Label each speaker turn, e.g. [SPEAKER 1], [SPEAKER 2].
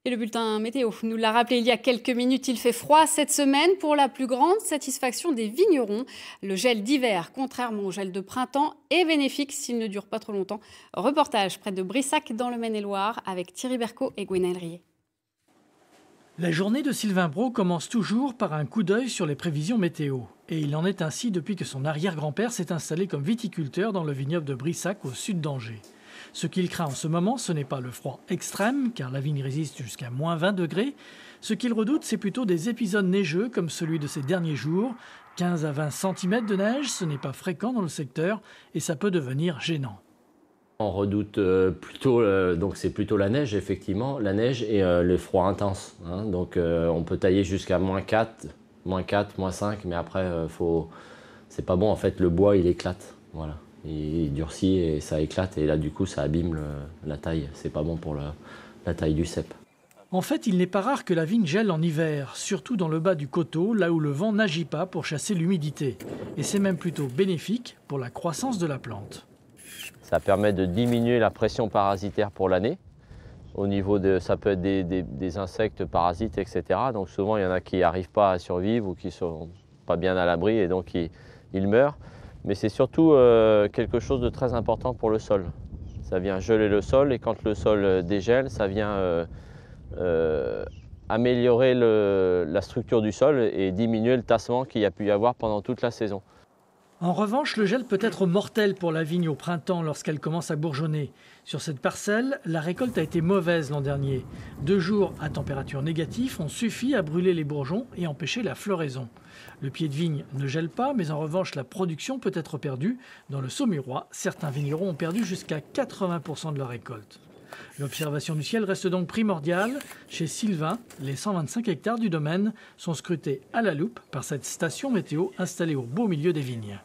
[SPEAKER 1] Et le bulletin météo nous l'a rappelé il y a quelques minutes, il fait froid cette semaine pour la plus grande satisfaction des vignerons. Le gel d'hiver, contrairement au gel de printemps, est bénéfique s'il ne dure pas trop longtemps. Reportage près de Brissac dans le Maine-et-Loire avec Thierry Bercot et Gwenaël Rier.
[SPEAKER 2] La journée de Sylvain Brault commence toujours par un coup d'œil sur les prévisions météo. Et il en est ainsi depuis que son arrière-grand-père s'est installé comme viticulteur dans le vignoble de Brissac au sud d'Angers. Ce qu'il craint en ce moment, ce n'est pas le froid extrême, car la vigne résiste jusqu'à -20 degrés. Ce qu'il redoute, c'est plutôt des épisodes neigeux comme celui de ces derniers jours. 15 à 20 cm de neige, ce n'est pas fréquent dans le secteur et ça peut devenir gênant.
[SPEAKER 3] On redoute donc c'est plutôt la neige, effectivement, la neige et le froid intense. Donc on peut tailler jusqu'à -4, -5, mais après, c'est pas bon, en fait, le bois, il éclate. Voilà. Il durcit et ça éclate, et là, du coup, ça abîme la taille. C'est pas bon pour la taille du cep.
[SPEAKER 2] En fait, il n'est pas rare que la vigne gèle en hiver, surtout dans le bas du coteau, là où le vent n'agit pas pour chasser l'humidité. Et c'est même plutôt bénéfique pour la croissance de la plante.
[SPEAKER 3] Ça permet de diminuer la pression parasitaire pour l'année. Ça peut être des insectes parasites, etc. Donc souvent, il y en a qui n'arrivent pas à survivre ou qui ne sont pas bien à l'abri et donc ils meurent. Mais c'est surtout quelque chose de très important pour le sol. Ça vient geler le sol et quand le sol dégèle, ça vient améliorer la structure du sol et diminuer le tassement qu'il y a pu y avoir pendant toute la saison.
[SPEAKER 2] En revanche, le gel peut être mortel pour la vigne au printemps lorsqu'elle commence à bourgeonner. Sur cette parcelle, la récolte a été mauvaise l'an dernier. 2 jours à température négative ont suffi à brûler les bourgeons et empêcher la floraison. Le pied de vigne ne gèle pas, mais en revanche, la production peut être perdue. Dans le Saumurois, certains vignerons ont perdu jusqu'à 80% de leur récolte. L'observation du ciel reste donc primordiale. Chez Sylvain, les 125 hectares du domaine sont scrutés à la loupe par cette station météo installée au beau milieu des vignes.